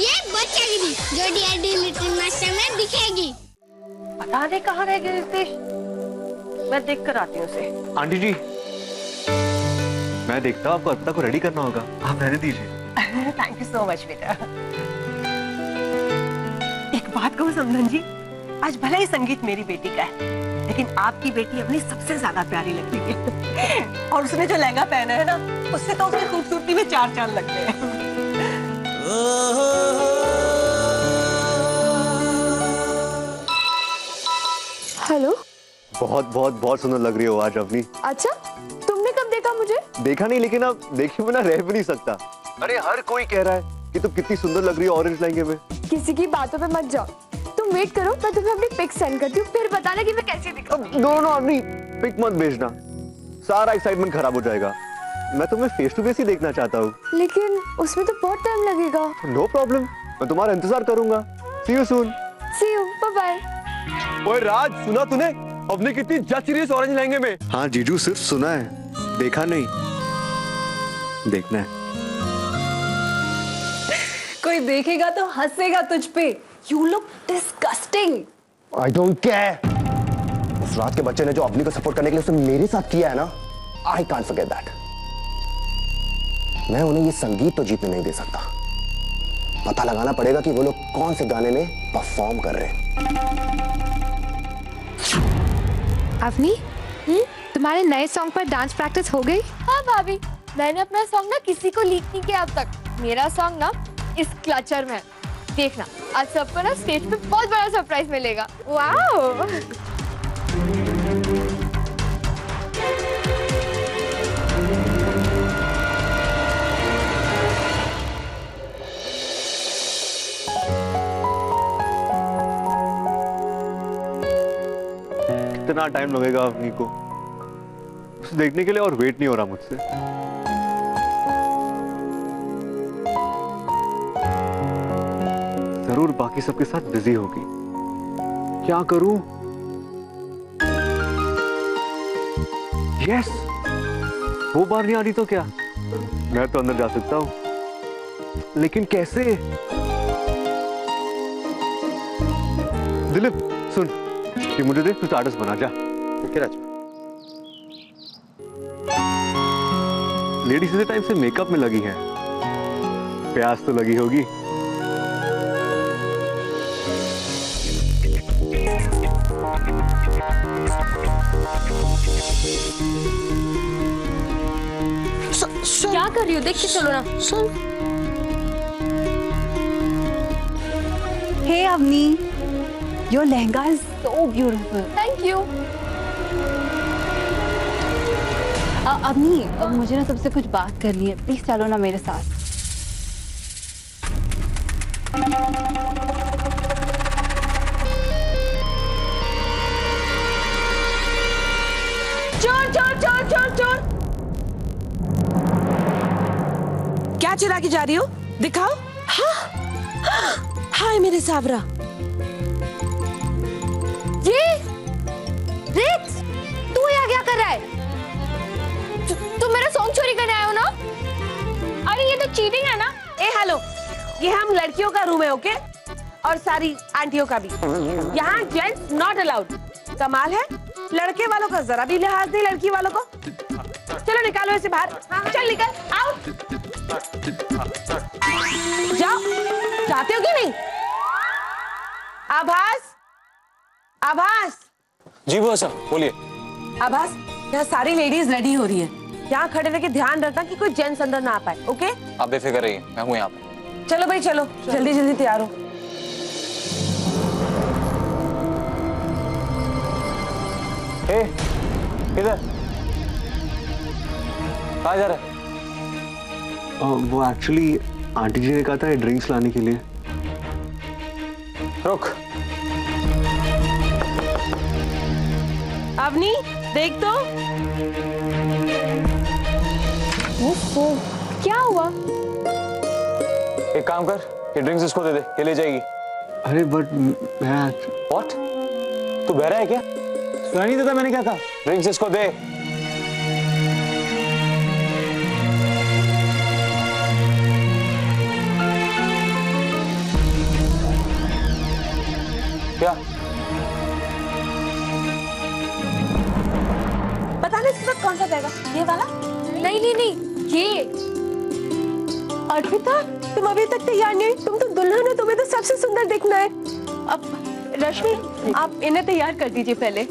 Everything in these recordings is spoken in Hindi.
ये बचेगी जो डीआरडी लिटिल मास्टर में दिखेगी। पता नहीं कहाँ रह गए रितेश, मैं देख कर आती हूँ उसे। आंटी जी, मैं देखता हूँ, आपको अर्पिता को रेडी करना होगा, आप रहने दीजिए। थैंक यू सो मच बेटा। एक बात कहूँ समधन जी, आज भला ही संगीत मेरी बेटी का है, लेकिन आपकी बेटी अपनी सबसे ज्यादा प्यारी लगती है। और उसने जो लहंगा पहना है ना, उससे तो उसकी खूबसूरती में चार चांद लगते हैं। हेलो। बहुत बहुत बहुत सुंदर लग रही हो आज अपनी। अच्छा, तुमने कब देखा मुझे? देखा नहीं, लेकिन अब देखे बिना रह भी नहीं सकता। अरे हर कोई कह रहा है कि तुम कितनी सुंदर लग रही हो ऑरेंज लहंगे में। किसी की बातों पे मत जाओ, तुम वेट करो, मैं तुम्हें अपनी पिक सेंड करती हूँ, फिर बताना कि मैं कैसी दिखूं। नो नो अपनी पिक मत भेजना, सारा एक्साइटमेंट खराब हो जाएगा। मैं तुम्हें फेस टू फेस ही देखना चाहता हूँ। लेकिन उसमें तो बहुत टाइम लगेगा। नो प्रॉब्लम, मैं तुम्हारा इंतजार करूंगा। See you soon. See you, bye bye. ओए राज, सुना तूने अपने कितनी जच रही है ऑरेंज लहंगे में? हाँ जीजू, सिर्फ सुना है, देखा नहीं, देखना है। कोई देखेगा तो हंसेगा तुझ पे। You look disgusting. I don't care. उस रात के बच्चे ने जो अवनी को सपोर्ट करने के लिए उसने मेरे साथ किया है ना, I can't forget that. मैं उन्हें ये संगीत तो जीतने नहीं दे सकता। पता लगाना पड़ेगा कि वो लोग कौन से गाने में परफॉर्म कर रहे हैं। अवनी, तुम्हारे नए सॉन्ग पर डांस प्रैक्टिस हो गई? हाँ भाभी, मैंने अपना सॉन्ग ना किसी को लीक नहीं किया अब तक। मेरा सॉन्ग ना इस क्लचर में है, देखना आज सबको ना स्टेज पे बहुत बड़ा सरप्राइज मिलेगा। वाओ! कितना टाइम लगेगा अपनी को उसे देखने के लिए, और वेट नहीं हो रहा मुझसे। जरूर बाकी सबके साथ बिजी होगी, क्या करूं? यस, वो बार नहीं आ रही तो क्या, मैं तो अंदर जा सकता हूं, लेकिन कैसे? दिलीप सुन, ये मुझे दे, तू स्टार्टर्स बना जा। ओके राज। लेडीज इतने टाइम से मेकअप में लगी है, प्यास तो लगी होगी। क्या कर रही हो? देख के चलो ना। Hey Avni, your lehenga is so beautiful. Thank you. Avani, मुझे ना तुमसे कुछ बात करनी है, प्लीज चलो ना मेरे साथ। चोर चोर चोर चोर चोर! क्या चुरा के जा रही हो? दिखाओ। हाँ, हाय मेरे सावरा। ये रिक्स, तू यहाँ क्या कर रहा है? तुम मेरा सॉन्ग चोरी करने आए हो ना? अरे ये तो चीटिंग है ना। ए हेलो, ये हम लड़कियों का रूम है, ओके? और सारी आंटियों का भी। यहाँ जेंट्स नॉट अलाउड। कमाल है, लड़के वालों का जरा भी लिहाज नहीं लड़की वालों को। चलो निकालो इसे बाहर। हाँ, चल निकल, आओ। जाओ, जाते हो कि नहीं? आभास, आभास। जी बुआ साहब, बोलिए। आभास, यहाँ सारी लेडीज रेडी हो रही है, यहाँ खड़े रह के ध्यान रखना कि कोई जेंट्स अंदर ना आ पाए, ओके? आप बेफिक्र रहिए, मैं हूँ यहाँ पे। चलो भाई चलो, जल्दी जल्दी तैयार हो। किधर? कहाँ जा रहा है? वो एक्चुअली आंटी जी ने कहा था ड्रिंक्स लाने के लिए। रुक। अवनी, देख तो। ओफो, क्या हुआ? एक काम कर, ये ड्रिंक्स इसको दे दे, ये ले जाएगी। अरे बट मैं व्हाट? तू बहरा है क्या? सुनाई नहीं देता मैंने क्या कहा? ड्रिंक्स इसको दे। अवनी ये अर्पिता, तुम अभी तक तैयार नहीं? तुम तो दुल्हन हो, तुम्हें तो सबसे सुंदर दिखना है। अब रश्मि, आप इन्हें तैयार कर दीजिए पहले।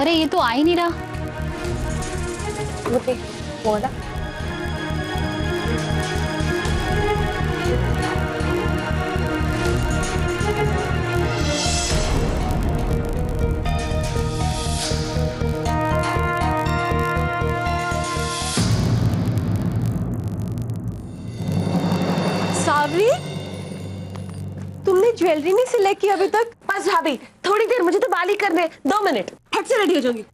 अरे ये तो आ ही नहीं रहा। बोला सावरी, तुमने ज्वेलरी नहीं सिलेक्ट की अभी तक? बस भाभी, थोड़ी देर, मुझे तो बाल ही करने, 2 मिनट, फट से रेडी हो जाऊंगी।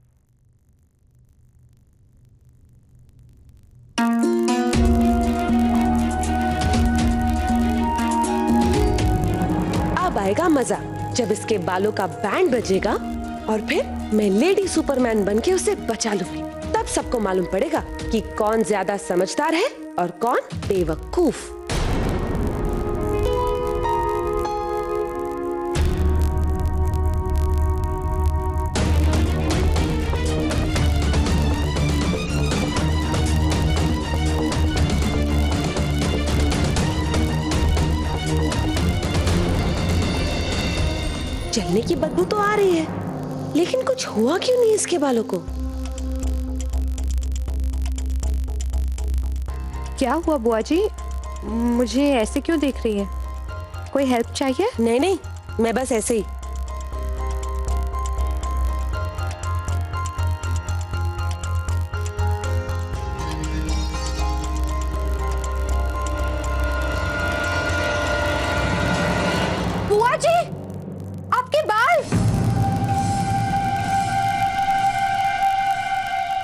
अब आएगा मजा जब इसके बालों का बैंड बजेगा और फिर मैं लेडी सुपरमैन बनके उसे बचा लूंगी। तब सबको मालूम पड़ेगा कि कौन ज्यादा समझदार है और कौन बेवकूफ। जलने की बदबू तो आ रही है, लेकिन कुछ हुआ क्यों नहीं इसके बालों को? क्या हुआ बुआ जी? मुझे ऐसे क्यों देख रही है? कोई हेल्प चाहिए? नहीं नहीं, मैं बस ऐसे ही। बुआ जी, आपके बाल!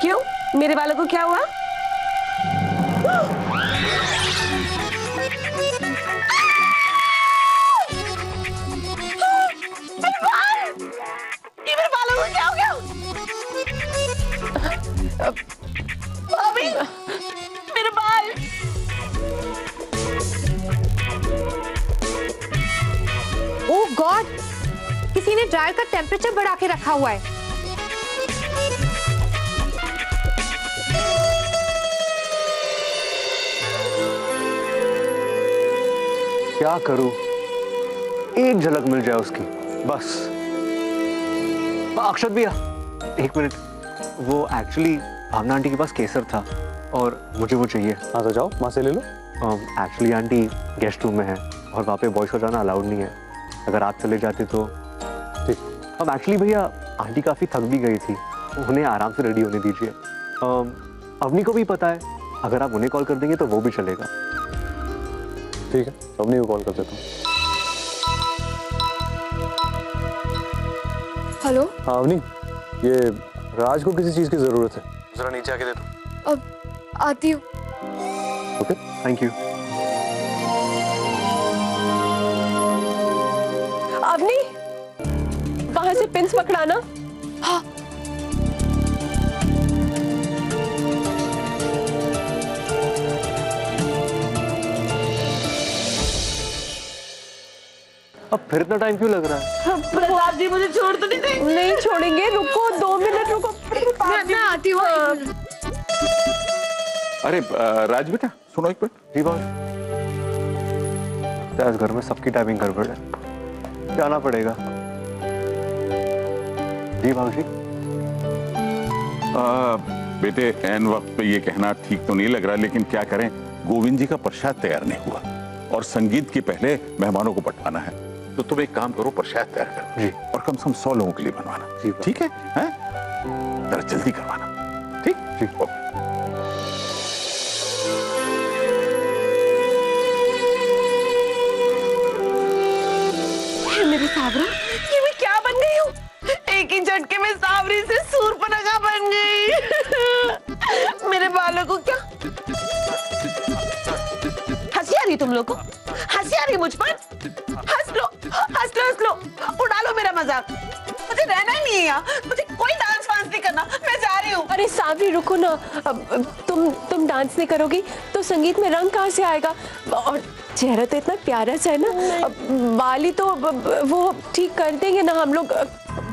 क्यों? मेरे बालों को क्या हुआ? अभी मेरे बाल! ओह गॉड, किसी ने ड्रायर का टेम्परेचर बढ़ा के रखा हुआ है। क्या करूं? एक झलक मिल जाए उसकी बस। अक्षत भैया, 1 मिनट। वो एक्चुअली भावना आंटी के पास केसर था और मुझे वो चाहिए। हाँ तो जाओ, वहाँ से ले लो। एक्चुअली आंटी गेस्ट रूम में है और वहाँ पे बॉयज को जाना अलाउड नहीं है। अगर आप चले जाते तो ठीक। अब एक्चुअली भैया आंटी काफ़ी थक भी गई थी, उन्हें आराम से रेडी होने दीजिए। अवनी को भी पता है, अगर आप उन्हें कॉल कर देंगे तो वो भी चलेगा। ठीक है, अवनी को कॉल कर देता हूँ। हेलो। हाँ अवनी, ये राज को किसी चीज की जरूरत है, जरा नीचे आके दे दो। अब आती हूँ। Okay, thank you. अवनी, वहां से पिंस पकड़ाना। हाँ। अब फिर इतना टाइम क्यों लग रहा है? प्रताप जी मुझे छोड़ तो नहीं देंगे? नहीं छोड़ेंगे, रुको 2 मिनट रुको। मैं आती हूँ। अरे राज बेटा सुनो एक मिनट। जी बात। आज घर में सबकी टाइमिंग गड़बड़ है, जाना पड़ेगा। जी भाभी। बेटे एन वक्त पे ये कहना ठीक तो नहीं लग रहा, लेकिन क्या करें, गोविंद जी का प्रसाद तैयार नहीं हुआ और संगीत के पहले मेहमानों को बंटवाना है। तो तुम एक काम करो, प्रसाद तैयार करो जी, और कम से कम 100 लोगों के लिए बनवाना। जी ठीक है? जरा जल्दी करवाना। ठीक जी। मेरे सावरा, ये मैं क्या बन गई हूँ? एक ही झटके में सावरी से सूर्पनखा बन गई। मेरे बालों को क्या हंसी आ रही तुम लोग को? हंसी आ रही मुझ पर? हंस लो, हंस लो, हंस लो, उड़ा लो मेरा मजाक। मुझे रहना ही नहीं है यहाँ, मुझे कोई डांस वांस नहीं करना, मैं जा रही हूँ। अरे सावरी रुको ना, तुम डांस नहीं करोगी तो संगीत में रंग कहाँ से आएगा? और चेहरा तो इतना प्यारा सा है ना, बाली तो वो ठीक कर देंगे ना हम लोग।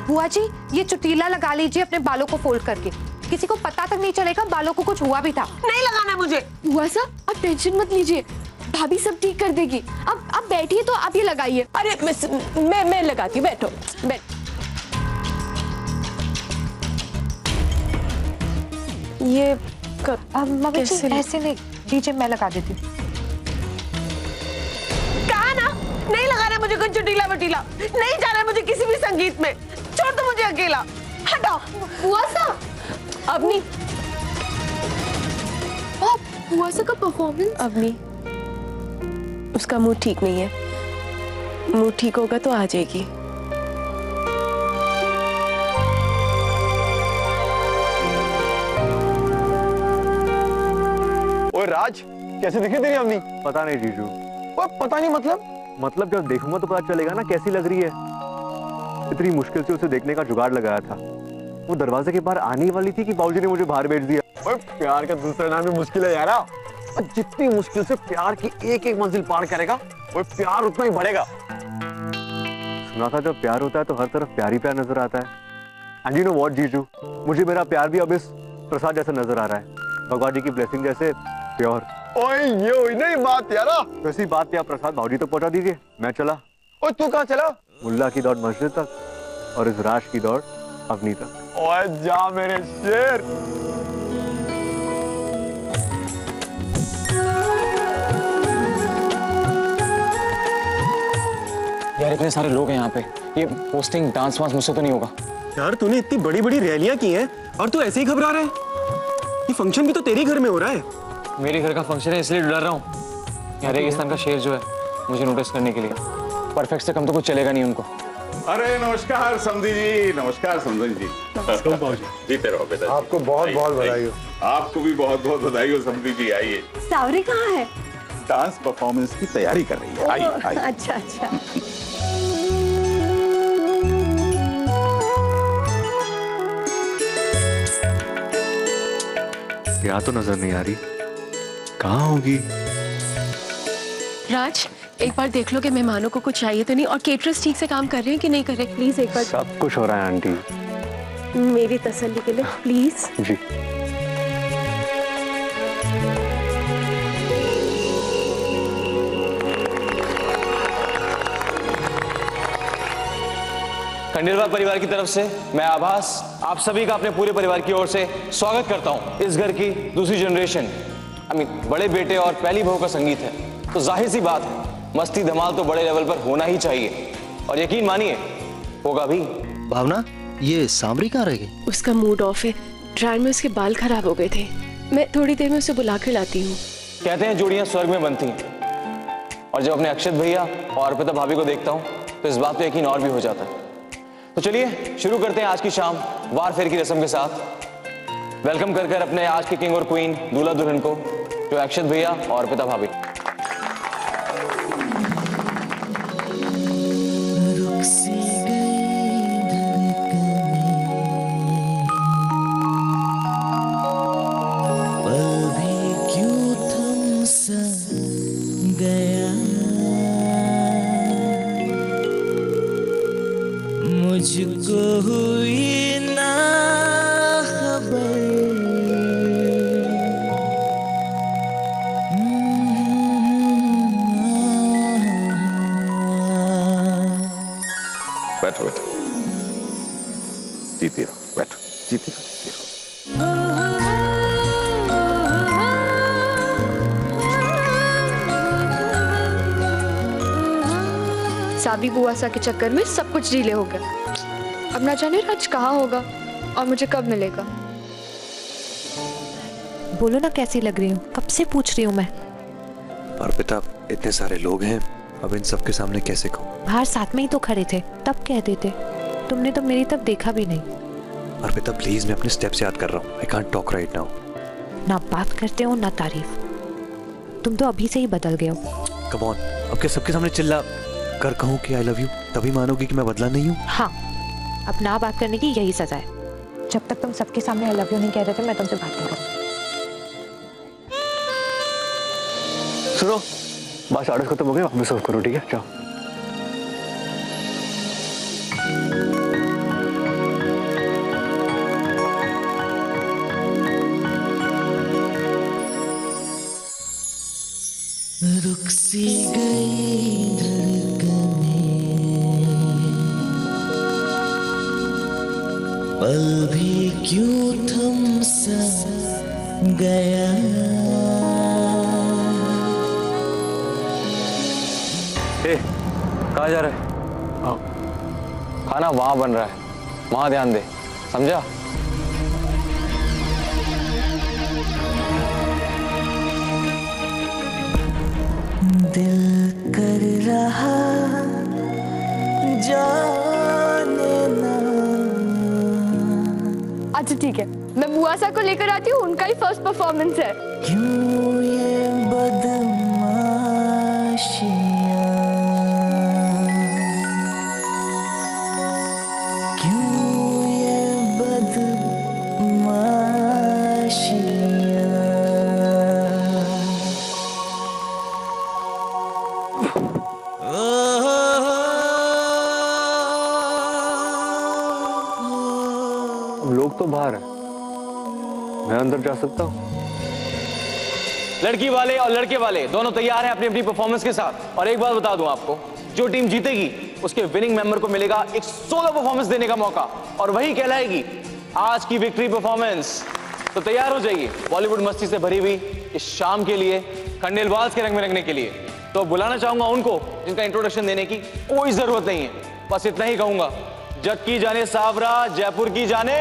बुआ जी ये चुटीला लगा लीजिए अपने बालों को फोल्ड करके, किसी को पता तक नहीं चलेगा बालों को कुछ हुआ भी था। नहीं लगाना मुझे। बुआ साहब आप टेंशन मत लीजिए, भाभी सब ठीक कर देगी। अब आप बैठिए तो आप ये लगाइए। अरे मैं लगाती हूँ, बैठो बैठ। ये मम्मी जी ऐसे नहीं दीजिए, मैं लगा देती हूँ। कहा ना नहीं लगाना मुझे कोई चुटीला बटीला, नहीं जाना मुझे किसी भी संगीत में, छोड़ दो मुझे अकेला, हटाओ। बुआ साहब अवनी, बुआ साहब का परफॉर्मेंस। अवनी उसका मूड ठीक नहीं है, मूड ठीक होगा तो आ जाएगी। ओए राज, कैसे दिखी तेरी अम्मी? पता नहीं जीजू। ओए पता नहीं मतलब जब देखूंगा तो पता चलेगा ना कैसी लग रही है। इतनी मुश्किल से उसे देखने का जुगाड़ लगाया था, वो दरवाजे के बाहर आने वाली थी कि बाबूजी ने मुझे बाहर भेज दिया। ओए प्यार का दूसरा नाम भी मुश्किल है यार, और जितनी मुश्किल से प्यार की एक एक मंजिल पार करेगा वो प्यार उतना ही बढ़ेगा। सुना था जब प्यार होता है तो हर तरफ प्यार ही प्यार नजर आता है। एंड यू नो व्हाट जीजू, मुझे मेरा प्यार भी अब इस प्रसाद जैसा नजर आ रहा है, भगवान जी की ब्लेसिंग जैसे प्योर। ओए ये हुई नहीं बात यार। वैसी बात या प्रसाद भाजी तो पहुंचा दीजिए, मैं चला। ओए तू कहाँ चला? मुल्ला की दौड़ मस्जिद तक और इस राश की दौड़ अवनी तक। ओए जा मेरे शेर। यार इतने सारे लोग हैं यहाँ पे, ये पोस्टिंग डांस वांस मुझसे तो नहीं होगा। यार तूने इतनी बड़ी बड़ी रैलियां की हैं और तू ऐसे ही घबरा रहा है? ये फंक्शन भी तो तेरे घर में हो रहा है। मेरे घर का फंक्शन है इसलिए डर रहा हूँ। यहाँ रेगिस्तान का शेर जो है मुझे नोटिस करने के लिए, परफेक्ट से कम तो कुछ चलेगा नहीं उनको। अरे नमस्कार समधी जी, नमस्कार समधी जी। जीते रहो बेटा। आपको बहुत बहुत बधाई हो। आपको भी बहुत बहुत बधाई हो समधी जी। आइए। सावरी कहाँ है? डांस परफॉर्मेंस की तैयारी कर रही है। आइए आइए। अच्छा अच्छा। यहाँ तो नजर नहीं आ रही, कहाँ होगी? राज एक बार देख लो कि मेहमानों को कुछ चाहिए तो नहीं, और केटरर्स ठीक से काम कर रहे हैं कि नहीं कर रहे, प्लीज एक बार। सब कुछ हो रहा है आंटी। मेरी तसल्ली के लिए प्लीज। जी। खंडेलवाल परिवार की तरफ से मैं आभास आप सभी का अपने पूरे परिवार की ओर से स्वागत करता हूं। इस घर की दूसरी जनरेशन, बड़े बेटे और पहली बहू का संगीत है, तो जाहिर सी बात है मस्ती धमाल तो बड़े लेवल पर होना ही चाहिए, और यकीन मानिए होगा भी। भावना, ये सांवरी कहाँ रह गई? उसका मूड ऑफ है, ड्रायर में उसके बाल खराब हो गए थे, मैं थोड़ी देर में उसे बुला कर लाती हूँ। कहते हैं जोड़ियां स्वर्ग में बनती हैं, और जब अपने अक्षत भैया और अर्पिता भाभी को देखता हूँ तो इस बात पे यकीन और भी हो जाता है। तो चलिए शुरू करते हैं आज की शाम वार फेर की रस्म के साथ। वेलकम कर अपने आज के किंग और क्वीन दूल्हा दुल्हन को, जो अक्षत भैया और अर्पिता भाभी। मुझको हुई ना खबर, बैठो बैठो, जीती रहो, बैठो जीती रहो, जीती रहो। साबी बुआ सा के चक्कर में सब कुछ डिले हो गया। अब ना जाने राज कहाँ होगा और मुझे कब मिलेगा। बोलो ना कैसी लग रही हूँ, कब से पूछ रही हूँ मैं। अर्पिता, इतने सारे लोग हैं, अब इन सबके सामने कैसे कहूँ? बाहर साथ में ही तो खड़े थे, तब कह देते। तुमने तो मेरी तब देखा भी नहीं। अर्पिता प्लीज, मैं अपने स्टेप्स याद कर रहा हूँ। I can't talk right now. ना बात करते हो ना तारीफ, तुम तो अभी से ही बदल गए हो। कम ऑन, अब क्या सबके सामने चिल्ला कर कहूँ कि आई लव यू, तभी मानोगी कि मैं बदला नहीं हूँ? हाँ, अब ना बात करने की यही सजा है। जब तक तुम सबके सामने आई लव यू नहीं कह रहे थे मैं तुमसे बात नहीं करूंगी। सुनो, बस ऑर्डर खत्म हो गया, वापस सर्व करो, ठीक है? जाओ। रुक सी गई धड़कनें, पल भी क्यों थम सा गया। कहाँ जा रहा है? खाना वहां बन रहा है, वहां ध्यान दे, समझा? दिल कर रहा जाने ना। अच्छा ठीक है, मैं मुआसा को लेकर आती हूँ, उनका ही फर्स्ट परफॉर्मेंस है। क्यों ये बदमाशियाँ, क्यों ये बदमाशियाँ। लोग तो बाहर हैं, मैं अंदर जा सकता हूँ? लड़की वाले और लड़के वाले दोनों तैयार हैं अपनी अपनी परफॉर्मेंस के साथ। और एक बात बता दूं आपको, जो टीम जीतेगी उसके विनिंग मेंबर को मिलेगा एक सोलो परफॉर्मेंस देने का मौका, और वही कहलाएगी आज की विक्ट्री परफॉर्मेंस। तो तैयार हो जाइए बॉलीवुड मस्ती से भरी हुई इस शाम के लिए, खंडेलवाल के रंग में रंगने के लिए। तो बुलाना चाहूंगा उनको जिनका इंट्रोडक्शन देने की कोई जरूरत नहीं है, बस इतना ही कहूंगा, जग की जाने सावरा, जयपुर की जाने।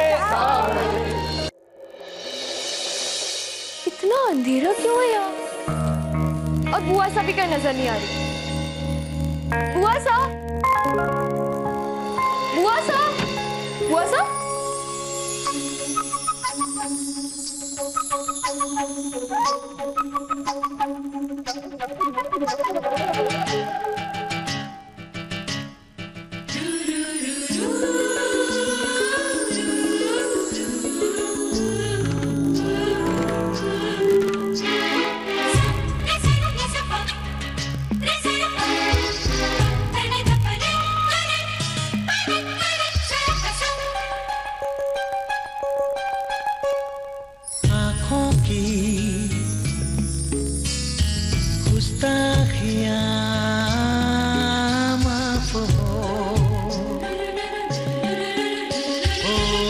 इतना अंधेरा क्यों है यार? और बुआ सा भी कहीं नजर नहीं आ रही। बुआ सा, बुआ सा, बुआ सा। आँखों की गुस्ताखियाँ माफ हो,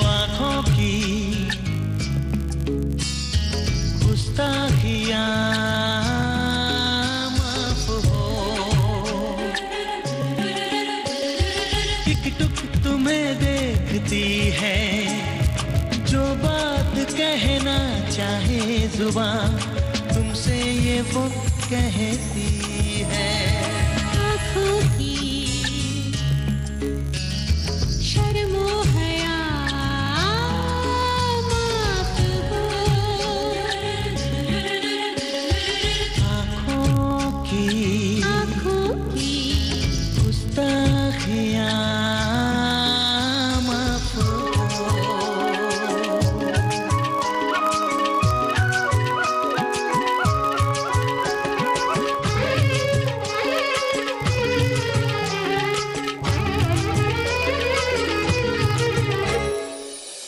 आँखों की गुस्ताखियाँ माफ हो। टिक टुक तुम्हें देखती है, जो बात कहना चाहे जुबान, तुमसे ये वो कहती है। आँखों की शर्मो हया माफ हो, आँखों की गुस्ताखियाँ माफ हो।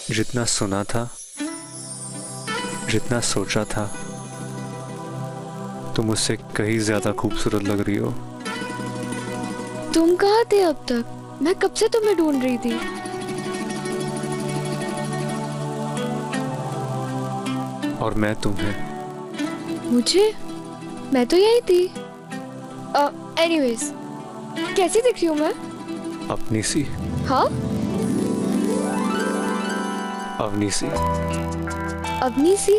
जितना सुना था, जितना सोचा था, तुम मुझसे कहीं ज्यादा खूबसूरत लग रही हो। तुम कहाँ थे अब तक? मैं कब से तुम्हें ढूंढ रही थी। और मैं तुम्हें। मुझे? मैं तो यही थी। एनीवेज, कैसी दिख रही हूँ मैं? अपनी सी। हाँ? अवनी सी। अपनी सी?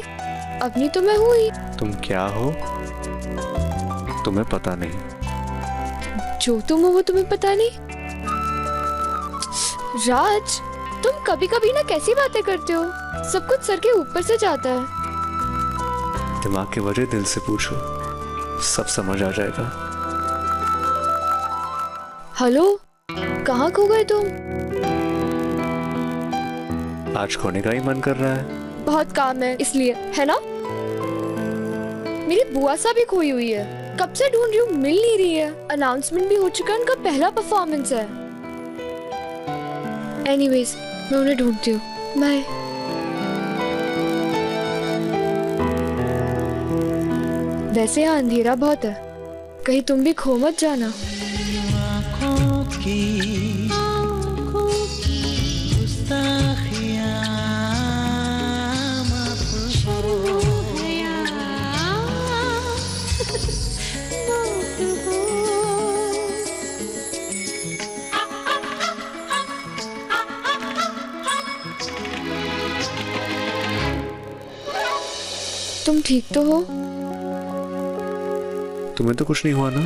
अपनी तो मैं हूँ ही। तुम क्या हो तुम्हें पता नहीं। जो तुम हो वो तुम्हें पता नहीं? राज, तुम कभी कभी ना कैसी बातें करते हो, सब कुछ सर के ऊपर से जाता है। दिमाग के वजह दिल से पूछो, सब समझ आ जाएगा। हेलो, कहाँ खो गए तुम? आज खोने का ही मन कर रहा है। बहुत काम है इसलिए, है ना? मेरी बुआ सा भी खोई हुई है, कब से ढूंढ रही हूँ, मिल नहीं रही है। अनाउंसमेंट भी हो चुका है, उनका पहला परफॉर्मेंस है। एनीवेज, मैं उन्हें ढूंढती हूँ। बाय। वैसे यहाँ अंधेरा बहुत है, कहीं तुम भी खो मत जाना। आँखों की गुस्ताखियाँ माफ हो। तुम ठीक तो हो? तुम्हें तो कुछ नहीं हुआ ना?